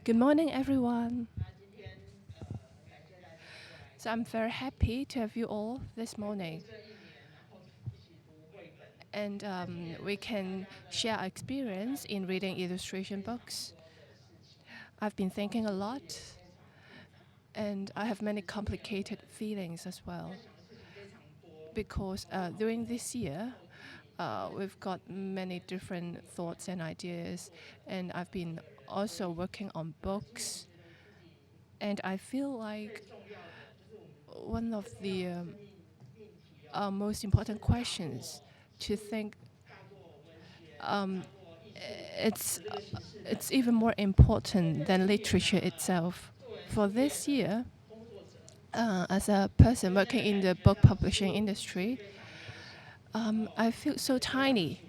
Good morning, everyone. So I'm very happy to have you all this morning. And we can share our experience in reading illustration books. I've been thinking a lot, and I have many complicated feelings as well. Because during this year, we've got many different thoughts and ideas, and I've been also working on books. And I feel like one of the most important questions to think it's even more important than literature itself. For this year, as a person working in the book publishing industry, I feel so tiny.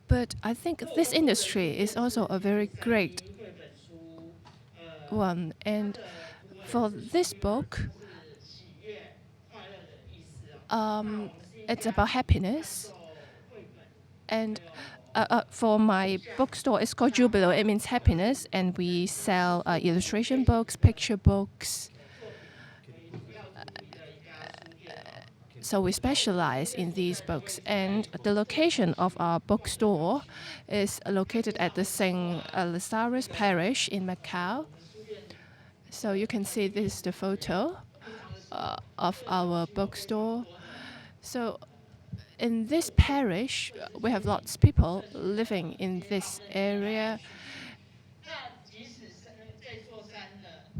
But I think this industry is also a very great one. And for this book, it's about happiness. And for my bookstore, it's called Jubilo. It means happiness. And we sell illustration books, picture books. So we specialize in these books. And the location of our bookstore is located at the St. Lazarus Parish in Macau. So you can see this is the photo of our bookstore. So in this parish, we have lots of people living in this area.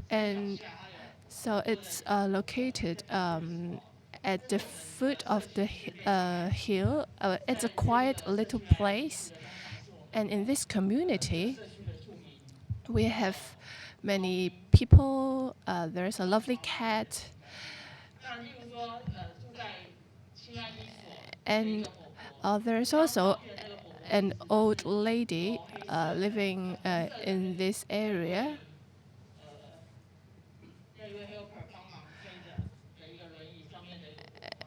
And so it's located at the foot of the hill. It's a quiet little place. And in this community, we have many people. There's a lovely cat. And there's also an old lady living in this area.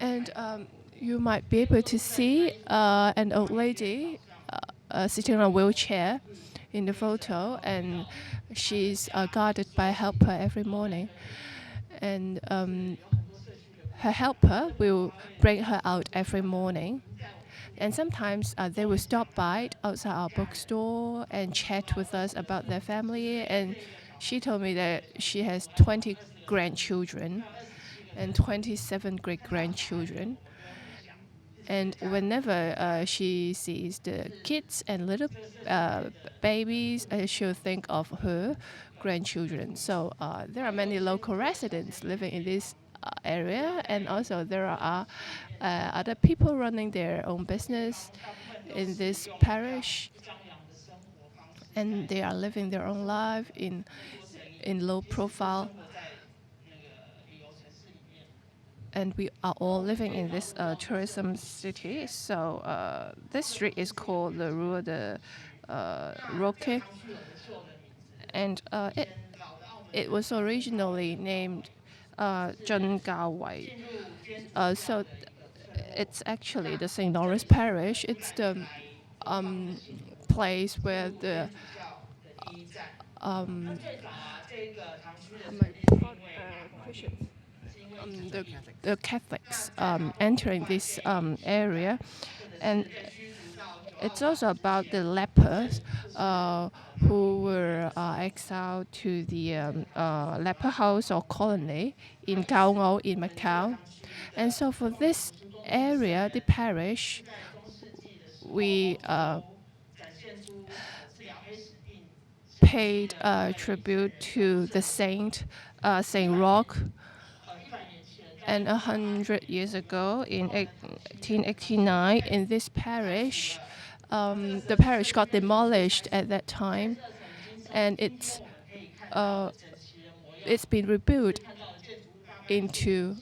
And you might be able to see an old lady sitting on a wheelchair in the photo, and she's guarded by a helper every morning. And her helper will bring her out every morning. And sometimes they will stop by outside our bookstore and chat with us about their family. And she told me that she has 20 grandchildren and 27 great-grandchildren. And whenever she sees the kids and little babies, she'll think of her grandchildren. So there are many local residents living in this area, and also there are other people running their own business in this parish, and they are living their own life in low profile. And we are all living in this tourism city. So this street is called the Rue de Roque. And it was originally named Zhen Gao Wei. So it's actually the St. Lawrence Parish. It's the place where the Christians, the Catholics entering this area. And it's also about the lepers who were exiled to the leper house or colony in Kaungou in Macau. And so for this area, the parish, we paid tribute to the Saint Roch. And 100 years ago, in 1889, in this parish, the parish got demolished at that time, and it's been rebuilt into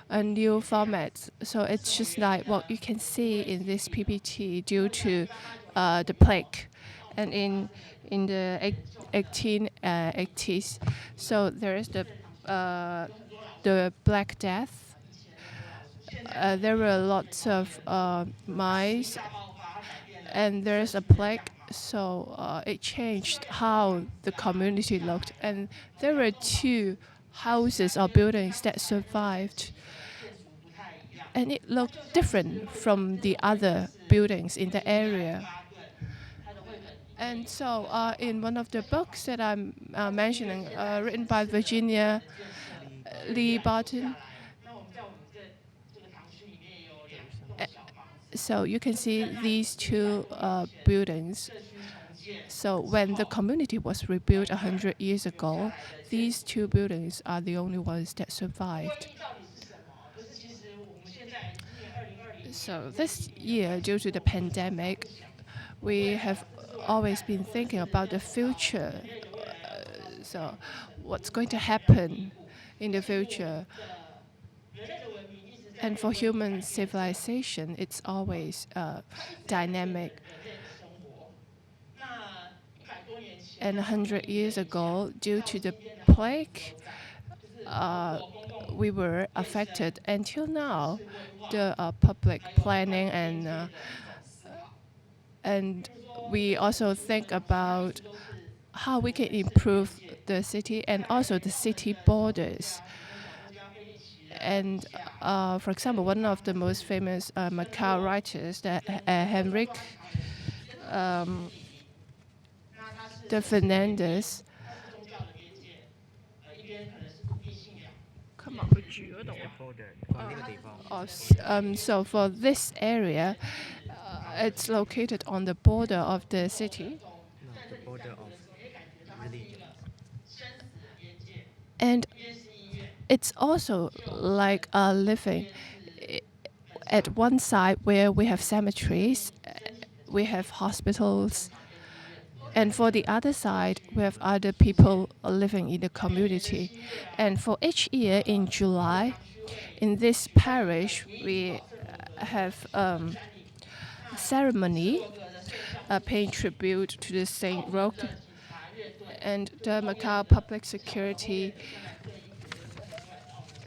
a new format. So it's just like what you can see in this PPT due to the plague. And in the 1880s, so there is the Black Death. There were lots of mice, and there's a plague. So it changed how the community looked. And there were 2 houses or buildings that survived. And it looked different from the other buildings in the area. And so in one of the books that I'm mentioning, written by Virginia LIBERDADE, so you can see these 2 buildings. So when the community was rebuilt 100 years ago, these 2 buildings are the only ones that survived. So this year, due to the pandemic, we have always been thinking about the future. So what's going to happen in the future? And for human civilization, it's always dynamic. And 100 years ago, due to the plague, we were affected. Until now, the public planning and we also think about how we can improve the city and also the city borders. And for example, one of the most famous Macau writers, Henrik de Fernandez, so for this area, it's located on the border of the city. The border of religion. And it's also like living at one side where we have cemeteries, we have hospitals, and for the other side, we have other people living in the community. And for each year in July, in this parish, we have ceremony paying tribute to the Saint Roch. And the Macau Public Security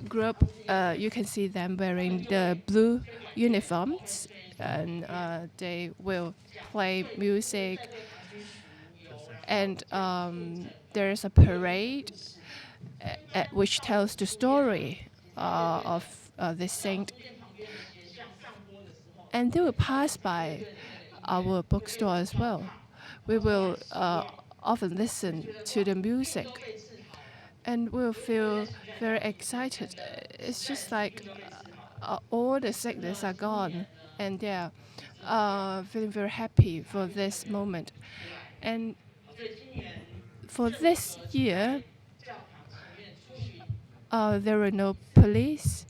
group, you can see them wearing the blue uniforms, and they will play music. And there is a parade which tells the story of the saint. And they will pass by our bookstore as well. We will often listen to the music, and we'll feel very excited. It's just like all the sickness are gone, and they're feeling very happy for this moment. And for this year, there were no police.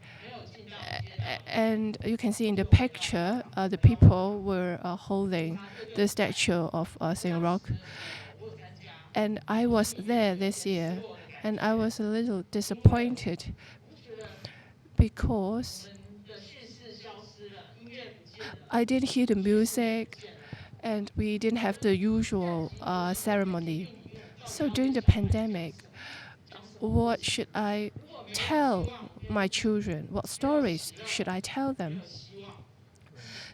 And you can see in the picture, the people were holding the statue of Saint Roch. And I was there this year, and I was a little disappointed because I didn't hear the music, and we didn't have the usual ceremony. So during the pandemic, what should I tell my children? What stories should I tell them?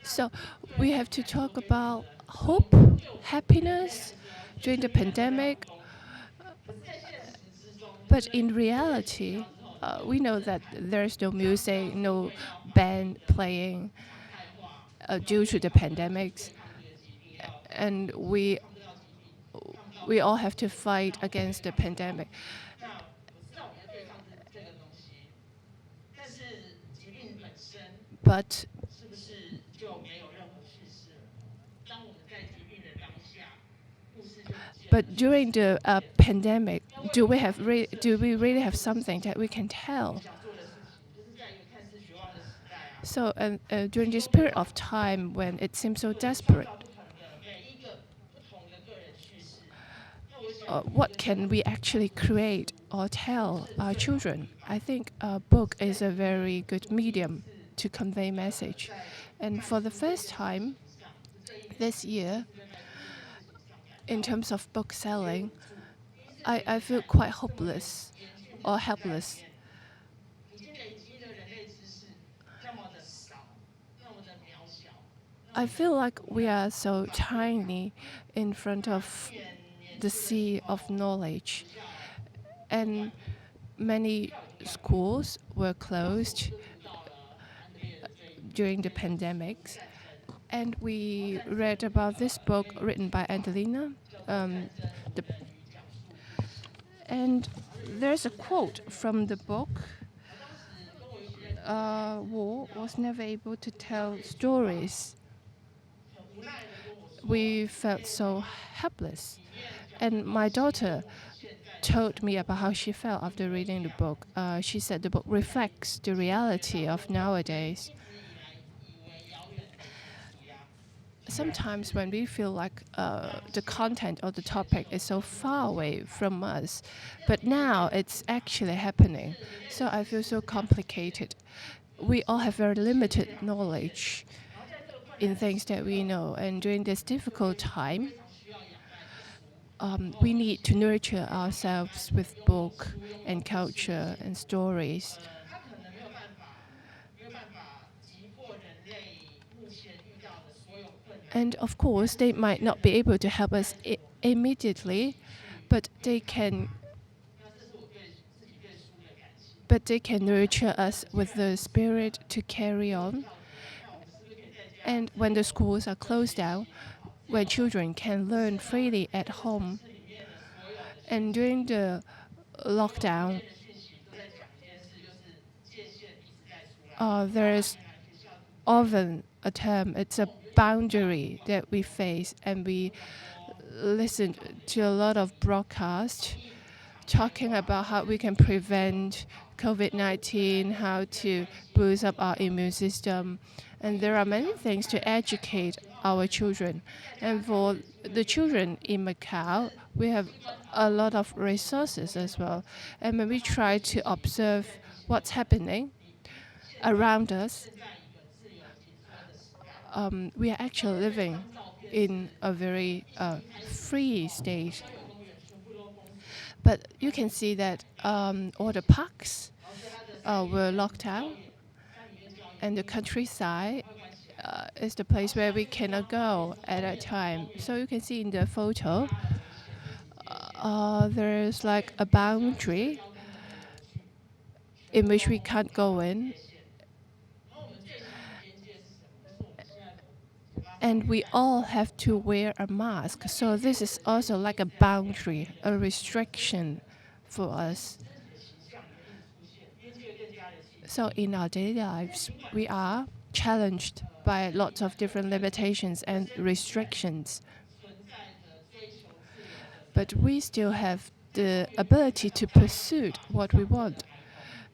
So we have to talk about hope, happiness during the pandemic. But in reality, we know that there's no music, no band playing due to the pandemics. And we all have to fight against the pandemic. But during the pandemic, do we really have something that we can tell? So during this period of time when it seems so desperate, what can we actually create or tell our children? I think a book is a very good medium to convey message. And for the first time this year, in terms of book selling, I feel quite hopeless or helpless. I feel like we are so tiny in front of the sea of knowledge, and many schools were closed during the pandemic. And we read about this book written by Andrena. And there's a quote from the book. War was never able to tell stories. We felt so helpless. And my daughter told me about how she felt after reading the book. She said the book reflects the reality of nowadays. Sometimes when we feel like the content or the topic is so far away from us, but now it's actually happening. So I feel so complicated. We all have very limited knowledge in things that we know, and during this difficult time, we need to nurture ourselves with book and culture and stories. And of course, they might not be able to help us immediately, but they can nurture us with the spirit to carry on. And when the schools are closed down, when children can learn freely at home, and during the lockdown, there is often a term, it's a boundary that we face, and we listen to a lot of broadcasts talking about how we can prevent COVID-19, how to boost up our immune system. And there are many things to educate our children. And for the children in Macau, we have a lot of resources as well. And when we try to observe what's happening around us, we are actually living in a very free state. But you can see that all the parks were locked down, and the countryside is the place where we cannot go at that time. So you can see in the photo, there's like a boundary in which we can't go in. And we all have to wear a mask. So this is also like a boundary, a restriction for us. So in our daily lives, we are challenged by lots of different limitations and restrictions. But we still have the ability to pursue what we want.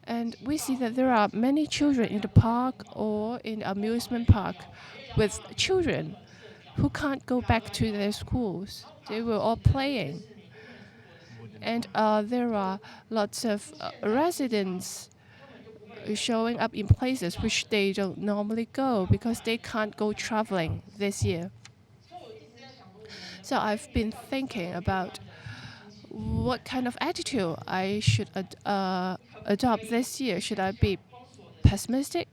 And we see that there are many children in the park or in the amusement park with children who can't go back to their schools. They were all playing. And there are lots of residents showing up in places which they don't normally go because they can't go traveling this year. So I've been thinking about what kind of attitude I should adopt this year. Should I be pessimistic?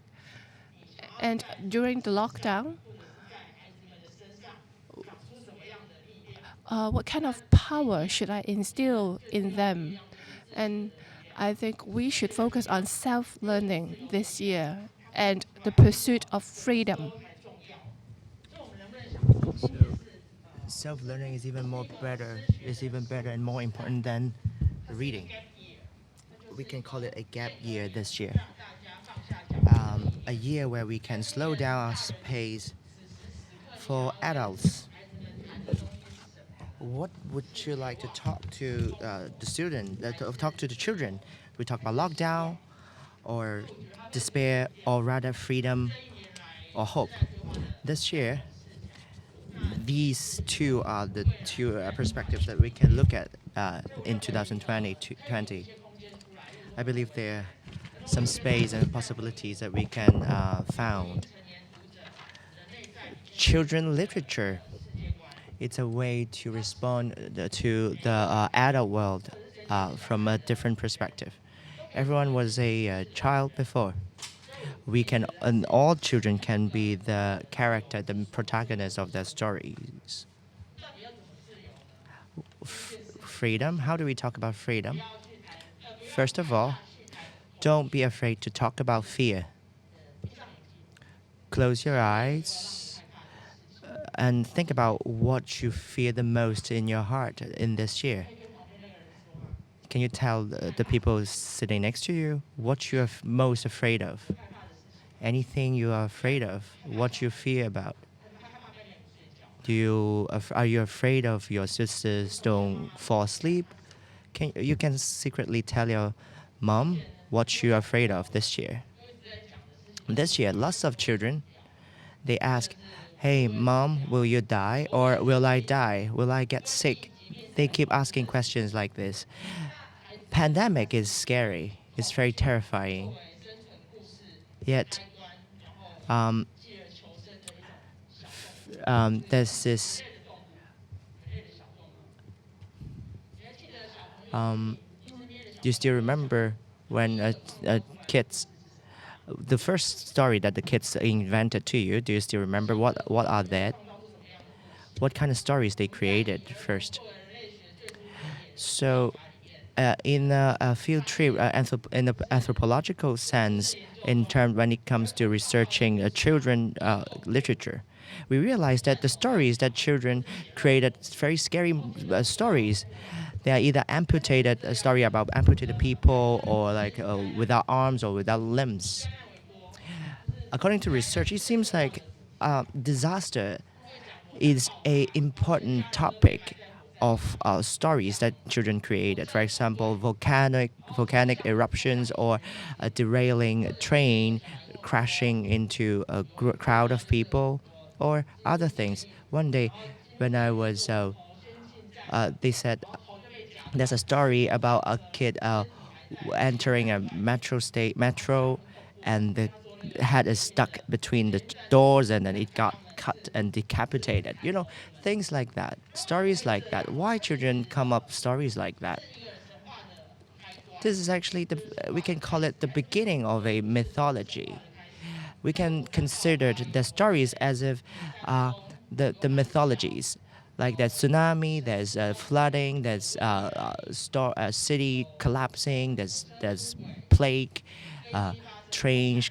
And during the lockdown, what kind of power should I instill in them? And I think we should focus on self-learning this year and the pursuit of freedom. So self-learning is even better and more important than reading. We can call it a gap year this year. A year where we can slow down our pace for adults. What would you like to talk to the student, talk to the children? We talk about lockdown or despair, or rather freedom or hope. This year, these two are the two perspectives that we can look at in 2020. I believe there are some space and possibilities that we can found. Children literature. It's a way to respond to the adult world from a different perspective. Everyone was a child before. and all children can be the character, the protagonist of their stories. Freedom, how do we talk about freedom? First of all, don't be afraid to talk about fear. Close your eyes and think about what you fear the most in your heart in this year. Can you tell the people sitting next to you what you're most afraid of? Anything you are afraid of, what you fear about. Are you afraid of your sisters don't fall asleep? You can secretly tell your mom what you're afraid of this year. This year, lots of children, they ask, hey, mom, will you die? Or will I die? Will I get sick? They keep asking questions like this. Pandemic is scary. It's very terrifying. Yet, there's this do you still remember when kids, the first story that the kids invented to you, do you still remember what are that? What kind of stories they created first? So in a field trip, in the anthropological sense, when it comes to researching children literature, we realized that the stories that children created, very scary stories. They are either amputated, a story about amputated people, or like without arms or without limbs. According to research, it seems like disaster is an important topic of stories that children created. For example, volcanic eruptions, or a derailing train crashing into a crowd of people, or other things. One day, when I was, they said there's a story about a kid entering a metro, and the head is stuck between the doors, and then it got cut and decapitated. Things like that, stories like that. Why children come up stories like that? This is actually we can call it the beginning of a mythology. We can consider the stories as if the mythologies. Like there's tsunami, there's flooding, there's city collapsing, there's plague, trains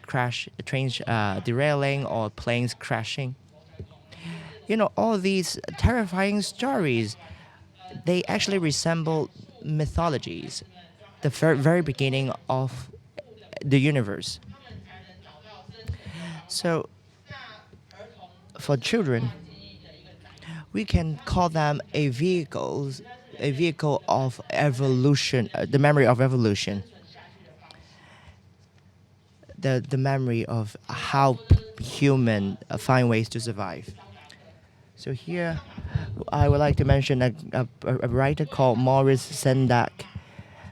derailing, or planes crashing. All these terrifying stories, they actually resemble mythologies, the very beginning of the universe. So, for children, we can call them a vehicle of evolution, the memory of evolution, the memory of how human find ways to survive. So here, I would like to mention a writer called Maurice Sendak.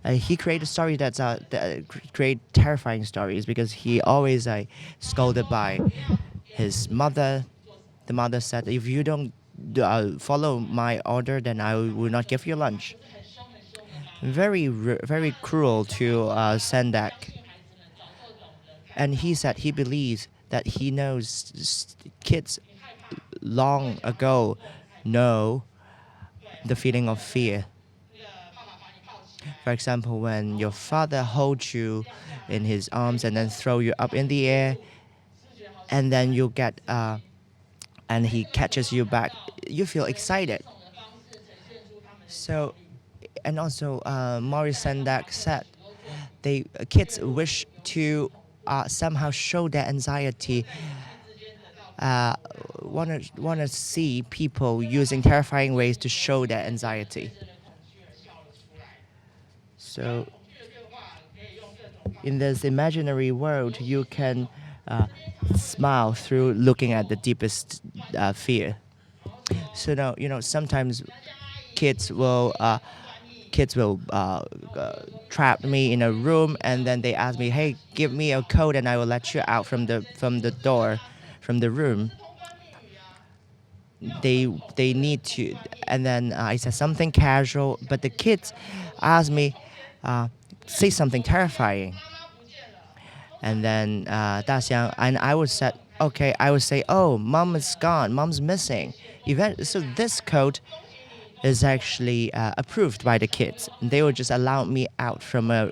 He created stories that create terrifying stories, because he always scolded by his mother. The mother said, if you don't follow my order, then I will not give you lunch. Very, very cruel to Sendak. And he said he believes that he knows kids long ago know the feeling of fear. For example, when your father holds you in his arms and then throw you up in the air, and then you get and he catches you back, you feel excited. So, and also Maurice Sendak said kids wish to somehow show their anxiety, want to see people using terrifying ways to show their anxiety. So in this imaginary world, you can smile through looking at the deepest fear. So now, sometimes kids will trap me in a room, and then they ask me, hey, give me a code and I will let you out from the door, from the room. They need to, and then I said something casual, but the kids ask me, say something terrifying. And then Daxiang, and I would say, okay, I would say, oh, mom is gone, mom's missing. So this code is actually approved by the kids. They would just allow me out from a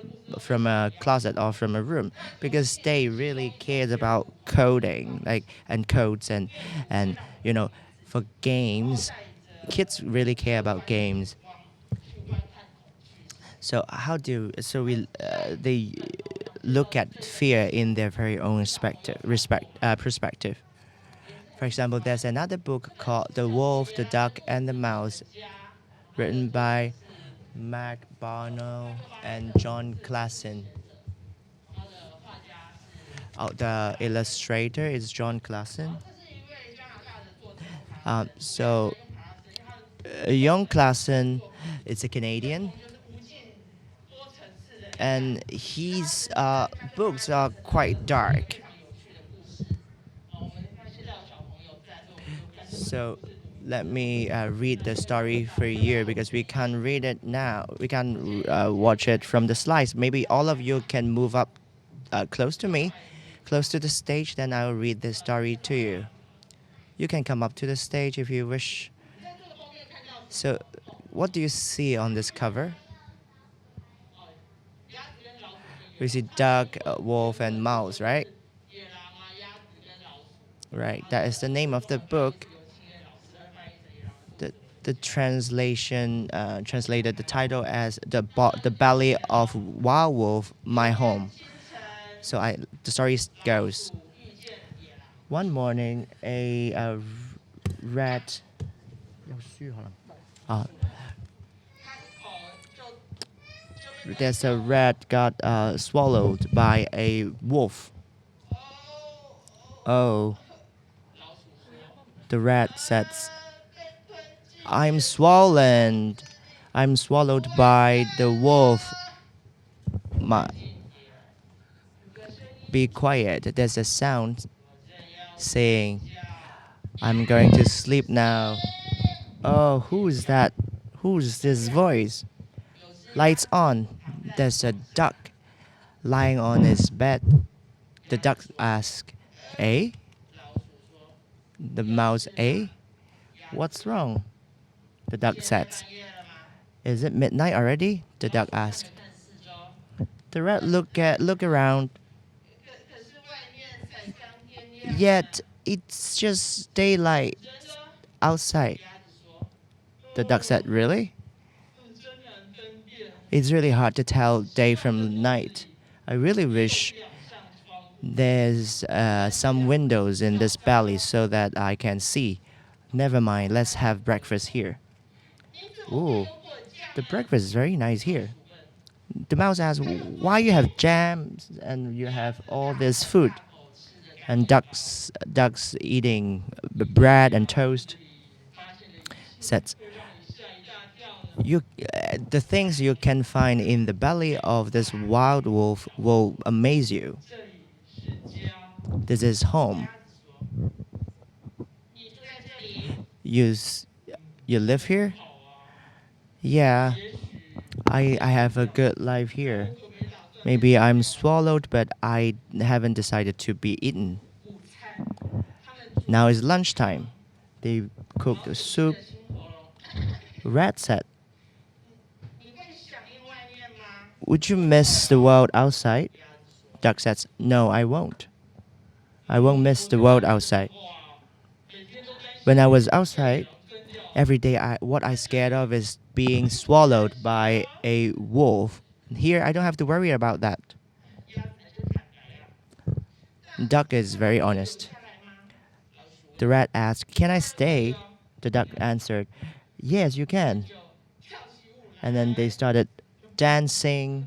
closet or from a room because they really cared about coding, like, and codes, and for games, kids really care about games. So they look at fear in their very own perspective. For example, there's another book called The Wolf, the Duck, and the Mouse, written by Mac Barno and John Klassen. The illustrator is John Klassen. John Klassen is a Canadian, and his books are quite dark. So let me read the story for you because we can't read it now. We can watch it from the slides. Maybe all of you can move up close to me, close to the stage, then I'll read the story to you. You can come up to the stage if you wish. So what do you see on this cover? We see duck, wolf, and mouse, right? Right, that is the name of the book. The translation translated the title as the Belly of Wild Wolf, My Home. So the story goes. One morning, a rat. There's a rat got swallowed by a wolf. Oh. The rat says, I'm swollen. I'm swallowed by the wolf. Be quiet. There's a sound saying, I'm going to sleep now. Oh, who's that? Who's this voice? Lights on. There's a duck lying on his bed. The duck asks, Eh? The mouse, Eh? What's wrong? The duck says. Is it midnight already? The duck asked. The rat look around. Yet it's just daylight outside. The duck said, Really? It's really hard to tell day from night. I really wish there's some windows in this belly so that I can see. Never mind, let's have breakfast here. Ooh, the breakfast is very nice here. The mouse asked, why you have jams and you have all this food? And ducks eating bread and toast. Said, the things you can find in the belly of this wild wolf will amaze you. This is home. You live here? Yeah, I have a good life here. Maybe I'm swallowed, but I haven't decided to be eaten. Now it's lunchtime. They cooked a soup. Rat said, would you miss the world outside? Duck says, no, I won't. I won't miss the world outside. When I was outside, every day what I scared of is being swallowed by a wolf. Here, I don't have to worry about that. Duck is very honest. The rat asked, can I stay? The duck answered, yes, you can. And then they started dancing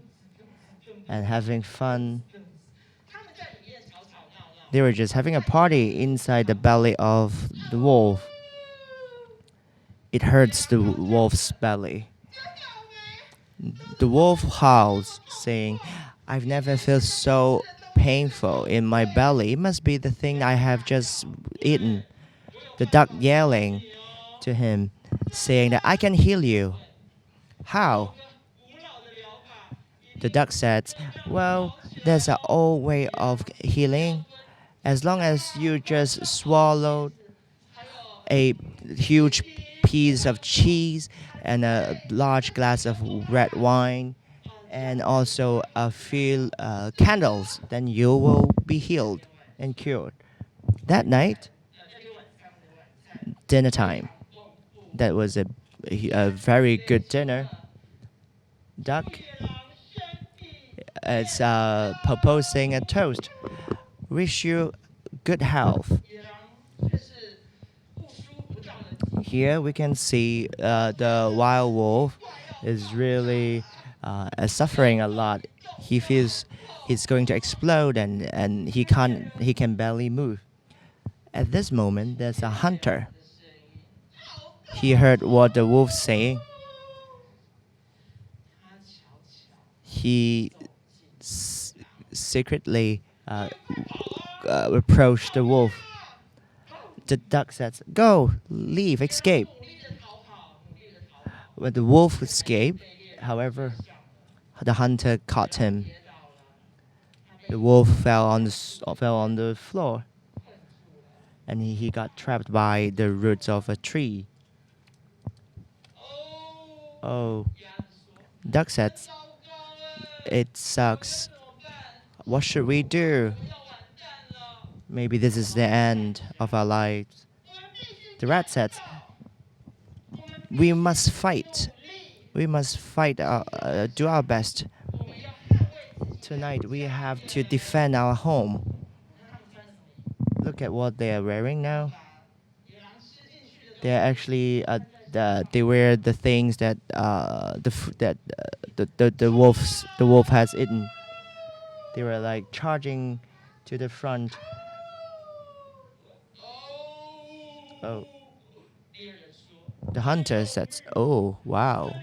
and having fun. They were just having a party inside the belly of the wolf. It hurts the wolf's belly. The wolf howls, saying, I've never felt so painful in my belly. It must be the thing I have just eaten. The duck yelling to him, saying that I can heal you. How? The duck said, well, there's an old way of healing. As long as you just swallow a huge piece of cheese and a large glass of red wine and also a few candles, then you will be healed and cured. That night, dinner time. That was a very good dinner. Duck is proposing a toast. Wish you good health. Here we can see the wild wolf is really suffering a lot. He feels he's going to explode and he can barely move. At this moment, there's a hunter. He heard what the wolf's saying. He secretly approached the wolf. The duck says, go, leave, escape. When the wolf escaped, however, the hunter caught him. The wolf fell on the floor, and he got trapped by the roots of a tree. Oh, duck said, it sucks. What should we do? Maybe this is the end of our lives. The rat said, we must fight. We must fight, do our best. Tonight we have to defend our home. Look at what they are wearing now. They're actually they wear the things that the wolf has eaten. They were like charging to the front. Oh. The hunter said, oh, wow.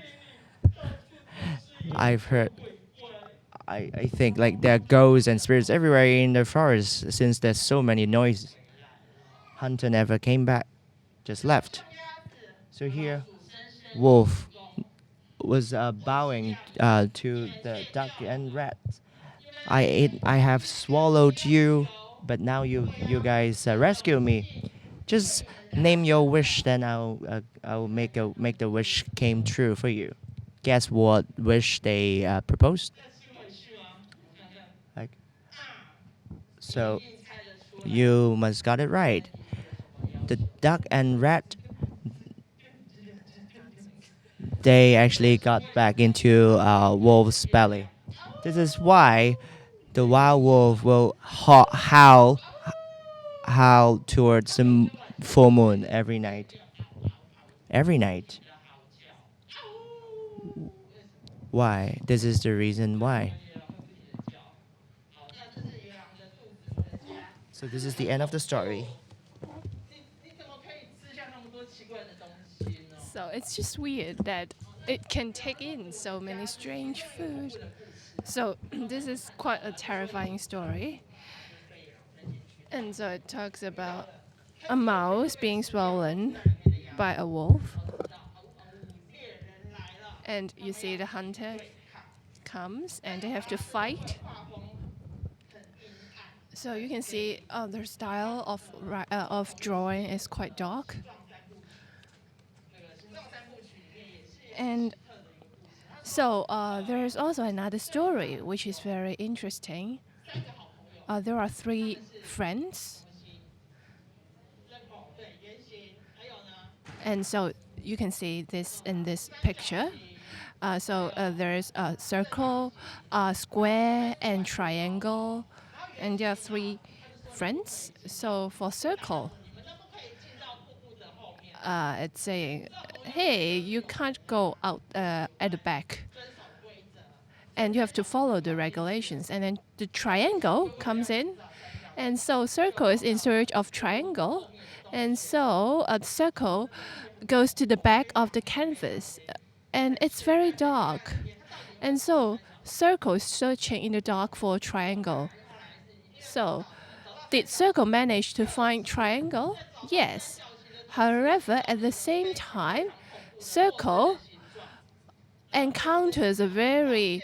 I've heard, I think like there are ghosts and spirits everywhere in the forest since there's so many noises. Hunter never came back, just left. So here, wolf was bowing to the duck and rat. I have swallowed you, but now you guys rescue me. Just name your wish, then I'll make the wish came true for you. Guess what wish they proposed? Like, so you must got it right. The duck and rat, they actually got back into wolf's belly. This is why the wild wolf will howl towards the full moon every night. Every night. Why? This is the reason why. So this is the end of the story. So it's just weird that it can take in so many strange food. So this is quite a terrifying story. And so it talks about a mouse being swollen by a wolf. And you see the hunter comes and they have to fight. So you can see their style of drawing is quite dark. And so there is also another story which is very interesting. There are 3 friends. And so you can see this in this picture. So there is a circle, a square, and triangle. And there are 3 friends. So for circle, it's saying, hey, you can't go out at the back. And you have to follow the regulations. And then the triangle comes in. And so circle is in search of triangle. And so a circle goes to the back of the canvas. And it's very dark. And so circle is searching in the dark for a triangle. So did circle manage to find triangle? Yes. However, at the same time, circle encounters a very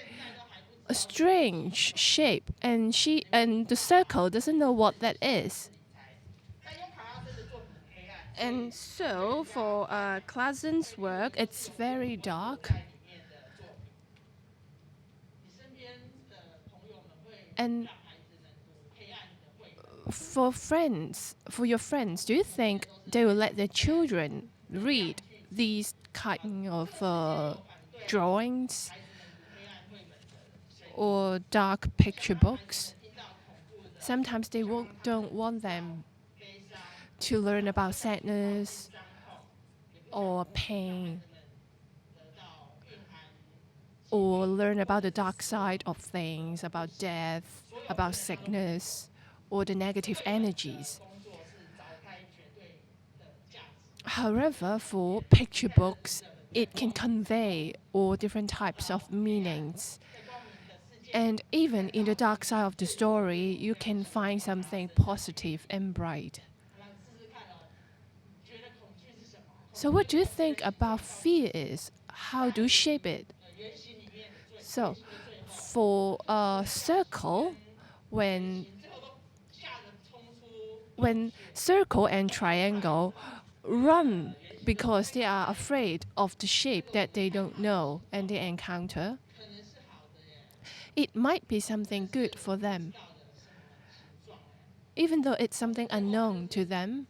a strange shape, and the circle doesn't know what that is. And so for Clausen's work, it's very dark. And for your friends, do you think they will let their children read these kind of drawings or dark picture books? Sometimes they don't want them to learn about sadness or pain, or learn about the dark side of things, about death, about sickness, or the negative energies. However, for picture books, it can convey all different types of meanings. And even in the dark side of the story, you can find something positive and bright. So what do you think about fear is? How do you shape it? So for a circle, when circle and triangle run because they are afraid of the shape that they don't know and they encounter, it might be something good for them. Even though it's something unknown to them,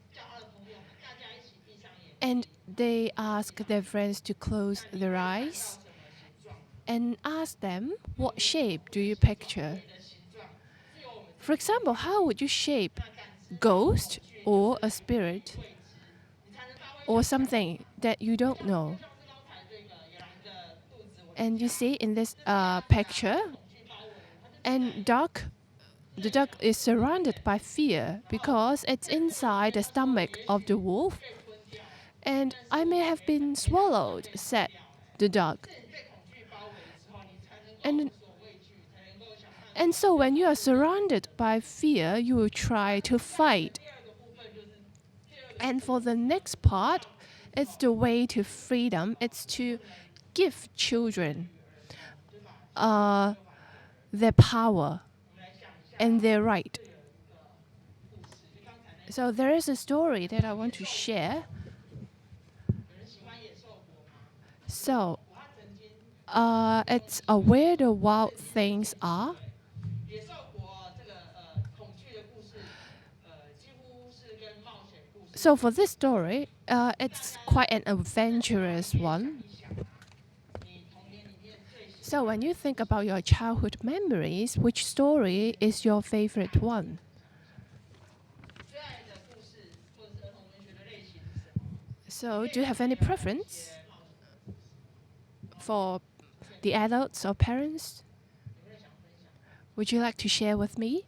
and they ask their friends to close their eyes and ask them, what shape do you picture? For example, how would you shape ghost or a spirit or something that you don't know? And you see in this picture, and the duck is surrounded by fear because it's inside the stomach of the wolf. And I may have been swallowed, said the duck. And so when you are surrounded by fear, you will try to fight. And for the next part, it's the way to freedom. It's to give children their power and their right. So there is a story that I want to share. So it's where the wild things are. So for this story, it's quite an adventurous one. So when you think about your childhood memories, which story is your favorite one? So do you have any preference for the adults or parents? Would you like to share with me?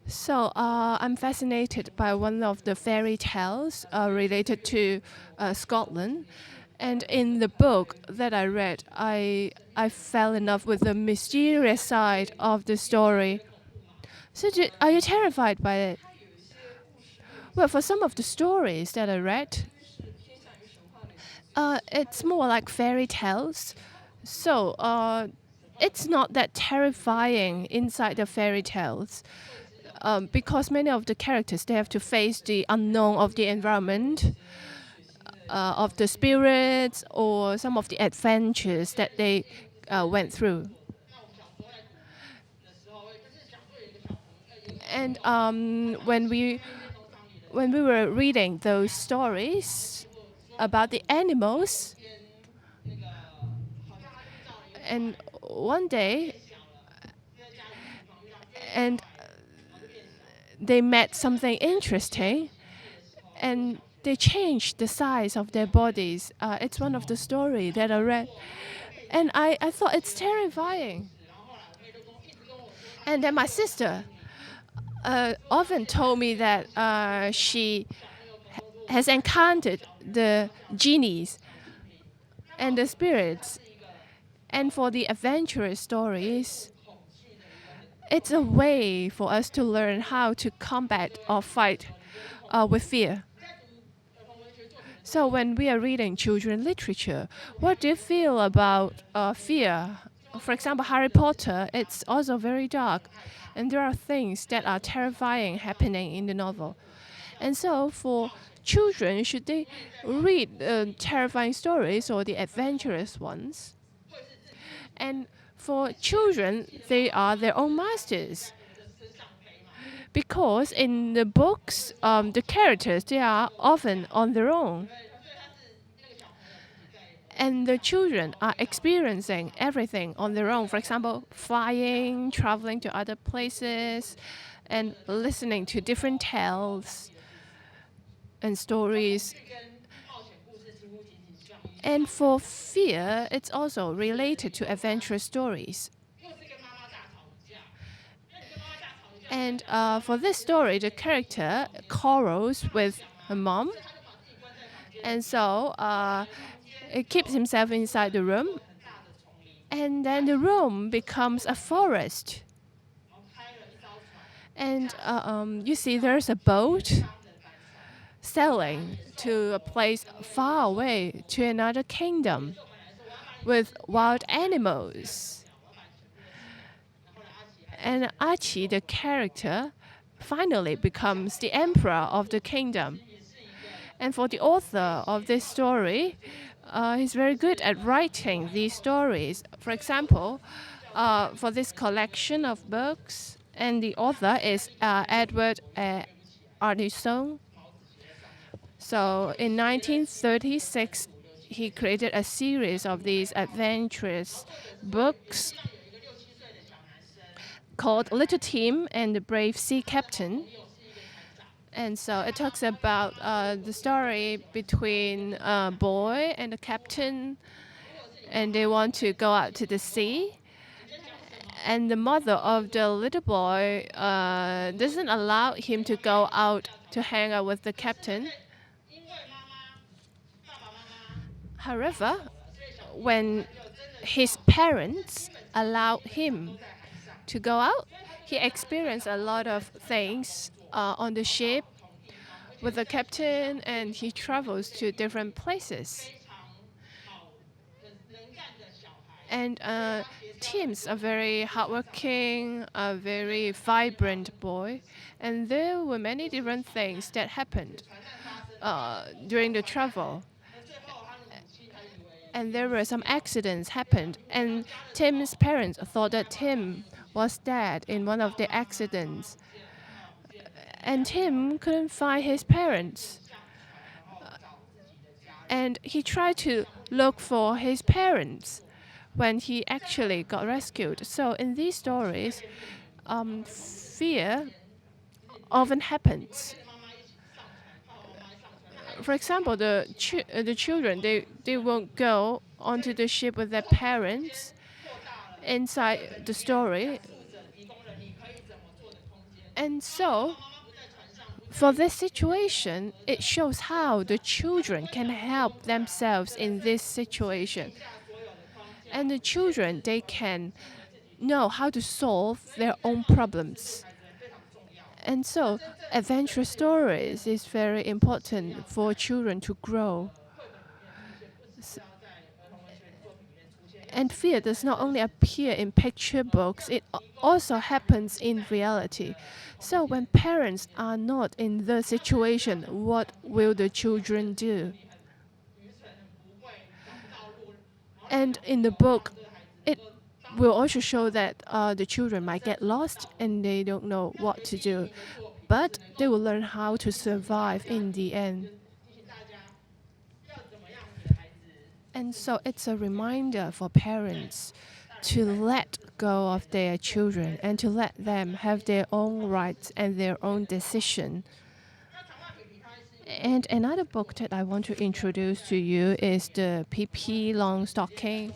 So I'm fascinated by one of the fairy tales related to Scotland. And in the book that I read, I fell in love with the mysterious side of the story. So are you terrified by it? Well, for some of the stories that I read, it's more like fairy tales. So it's not that terrifying inside the fairy tales. Because many of the characters, they have to face the unknown of the environment, of the spirits, or some of the adventures that they went through. And when we were reading those stories about the animals, and one day, and they met something interesting, and they changed the size of their bodies. It's one of the stories that I read, and I thought it's terrifying. And then my sister often told me that she has encountered the genies and the spirits. And for the adventurous stories, it's a way for us to learn how to combat or fight with fear. So when we are reading children's literature, what do you feel about fear? For example, Harry Potter, it's also very dark. And there are things that are terrifying happening in the novel. And so for children, should they read terrifying stories or the adventurous ones? And for children, they are their own masters. Because in the books, the characters, they are often on their own. And the children are experiencing everything on their own. For example, flying, traveling to other places, and listening to different tales and stories. And for fear, it's also related to adventurous stories. And for this story, the character quarrels with her mom. And so it keeps himself inside the room. And then the room becomes a forest. And you see there's a boat sailing to a place far away, to another kingdom with wild animals. And Archie, the character, finally becomes the emperor of the kingdom. And for the author of this story, he's very good at writing these stories. For example, for this collection of books, and the author is Edward Arneson. So in 1936, he created a series of these adventurous books called Little Tim and the Brave Sea Captain. And so it talks about the story between a boy and a captain, and they want to go out to the sea. And the mother of the little boy doesn't allow him to go out to hang out with the captain. However, when his parents allow him to go out, he experienced a lot of things on the ship with the captain, and he travels to different places. And Tim's a very hardworking, a very vibrant boy, and there were many different things that happened during the travel. And there were some accidents happened, and Tim's parents thought that Tim was dead in one of the accidents. And Tim couldn't find his parents. And he tried to look for his parents when he actually got rescued. So in these stories, fear often happens. For example, the children, they won't go onto the ship with their parents inside the story. And so, for this situation, it shows how the children can help themselves in this situation. And the children, they can know how to solve their own problems. And so, adventure stories is very important for children to grow. And fear does not only appear in picture books, it also happens in reality. So when parents are not in the situation, what will the children do? And in the book, it will also show that the children might get lost and they don't know what to do. But they will learn how to survive in the end. And so it's a reminder for parents to let go of their children and to let them have their own rights and their own decision. And another book that I want to introduce to you is the PP Long Stocking.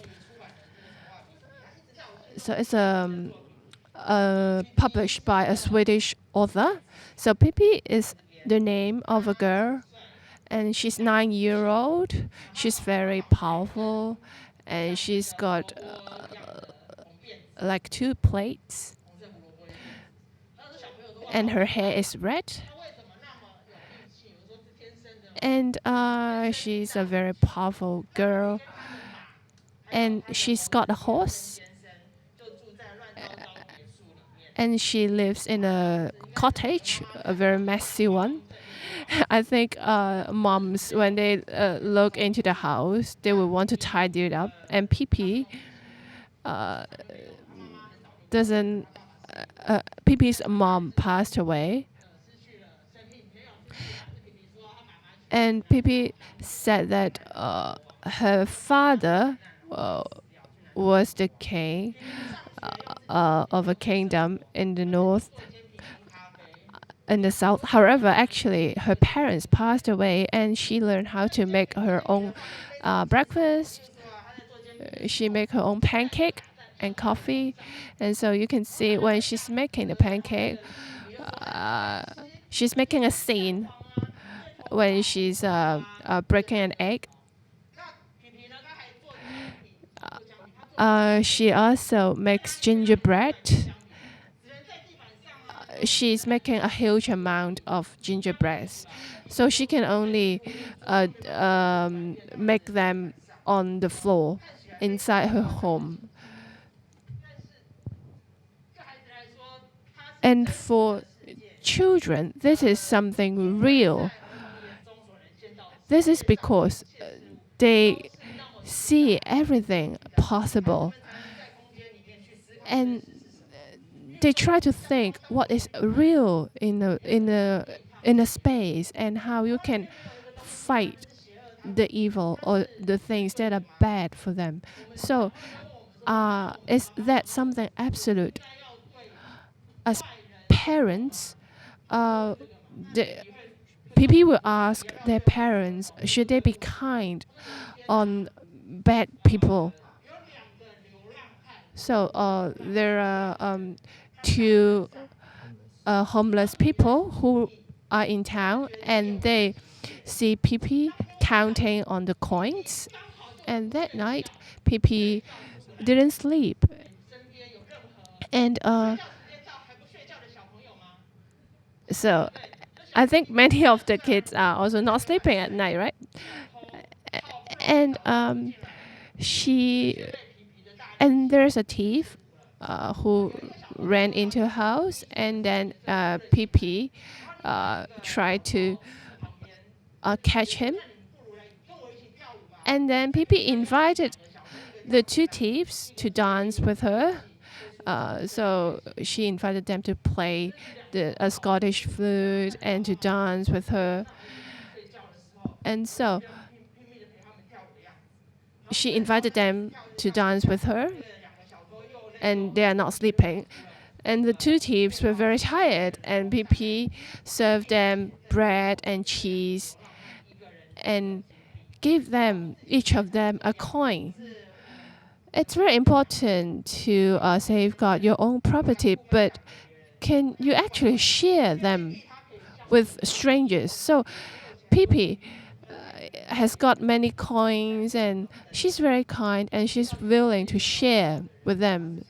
So it's published by a Swedish author. So PP is the name of a girl, and she's 9-year-old. She's very powerful, and she's got like 2 plates, and her hair is red. And she's a very powerful girl, and she's got a horse. And she lives in a cottage, a very messy one. I think moms, when they look into the house, they will want to tidy it up. And PP doesn't. PP's mom passed away, and PP said that her father was the king of a kingdom in the north, in the south. However, actually, her parents passed away, and she learned how to make her own breakfast. She make her own pancake and coffee, and so you can see when she's making the pancake, she's making a scene when she's breaking an egg. She also makes gingerbread. She's making a huge amount of gingerbreads, so she can only make them on the floor inside her home. And for children, this is something real. This is because they see everything possible, and they try to think what is real in a space, and how you can fight the evil or the things that are bad for them. So is that something absolute? As parents, people will ask their parents, should they be kind on bad people? So there are 2 homeless people who are in town, and they see PP counting on the coins. And that night, PP didn't sleep. And so I think many of the kids are also not sleeping at night, right? And there's a thief who ran into her house, and then PP tried to catch him. And then PP invited the 2 thieves to dance with her. So she invited them to play a Scottish flute and to dance with her. And so she invited them to dance with her, and they are not sleeping. And the 2 thieves were very tired, and PP served them bread and cheese and gave them, each of them, a coin. It's very important to safeguard your own property, but can you actually share them with strangers? So PP has got many coins, and she's very kind, and she's willing to share with them.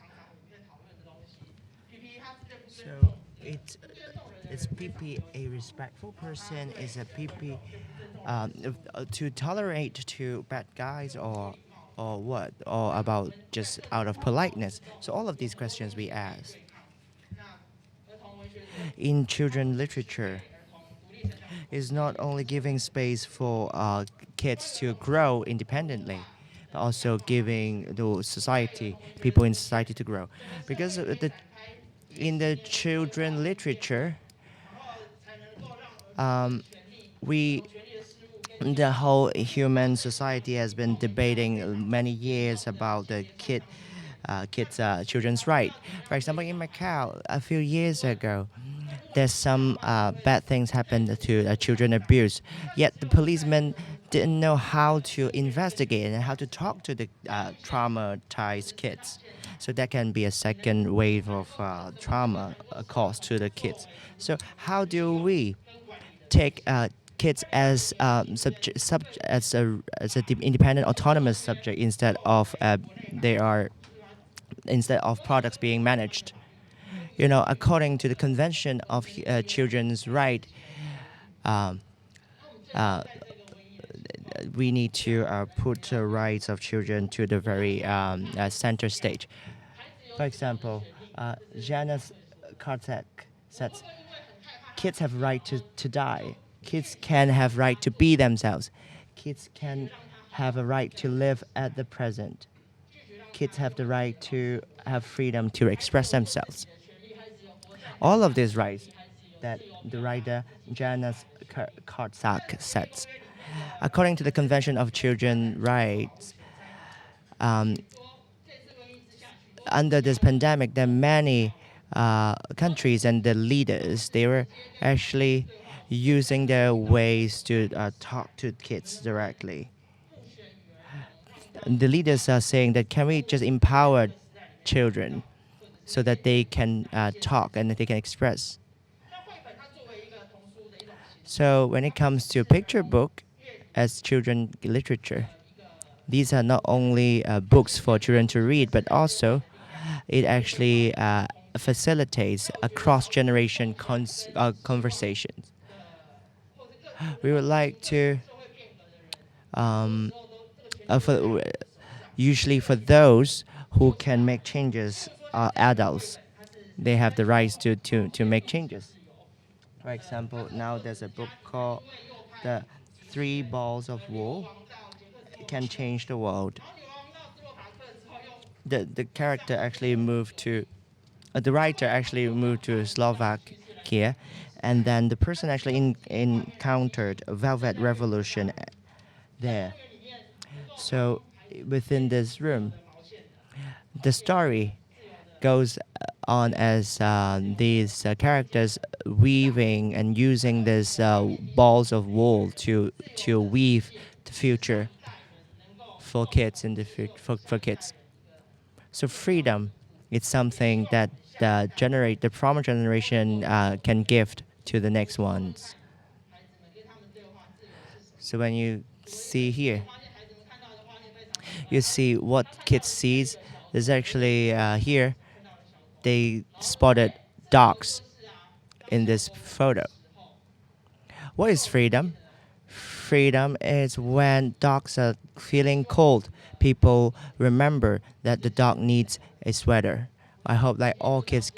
So is PP a respectful person? Is a PP to tolerate to bad guys, or what? Or about just out of politeness? So all of these questions we ask. In children literature, is not only giving space for kids to grow independently, but also giving the society, people in society to grow. Because in the children literature, the whole human society has been debating many years about the kid children's right. For example, in Macau, a few years ago, there's some bad things happened to children abuse. Yet the policemen didn't know how to investigate and how to talk to the traumatized kids. So that can be a second wave of trauma caused to the kids. So how do we take kids as as a independent autonomous subject instead of products being managed? According to the Convention of Children's Right, we need to put the rights of children to the very center stage. For example, Janus Kartek says, kids have right to die. Kids can have right to be themselves. Kids can have a right to live at the present. Kids have the right to have freedom to express themselves. All of these rights that the writer Janus Kartek sets. According to the Convention of Children's Rights, under this pandemic, there are many countries and the leaders, they were actually using their ways to talk to kids directly. The leaders are saying that can we just empower children so that they can talk and that they can express. So when it comes to picture book as children literature, these are not only books for children to read, but also it actually facilitates a cross-generation conversations. We would like to, usually for those who can make changes are adults. They have the rights to make changes. For example, now there's a book called The 3 Balls of Wool Can Change the World. The character actually moved to, the writer actually moved to Slovakia, and then the person actually encountered a Velvet Revolution there. So within this room, the story goes on as these characters weaving and using these balls of wool to weave the future for kids in the for kids. So freedom is something that the former generation can give to the next ones. So when you see here, you see what kids sees is actually here. They spotted dogs in this photo. What is freedom? Freedom is when dogs are feeling cold. People remember that the dog needs a sweater. I hope that all kids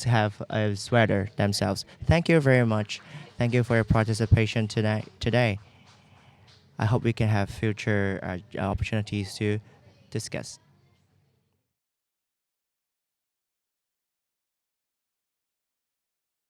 have a sweater themselves. Thank you very much. Thank you for your participation today. I hope we can have future opportunities to discuss.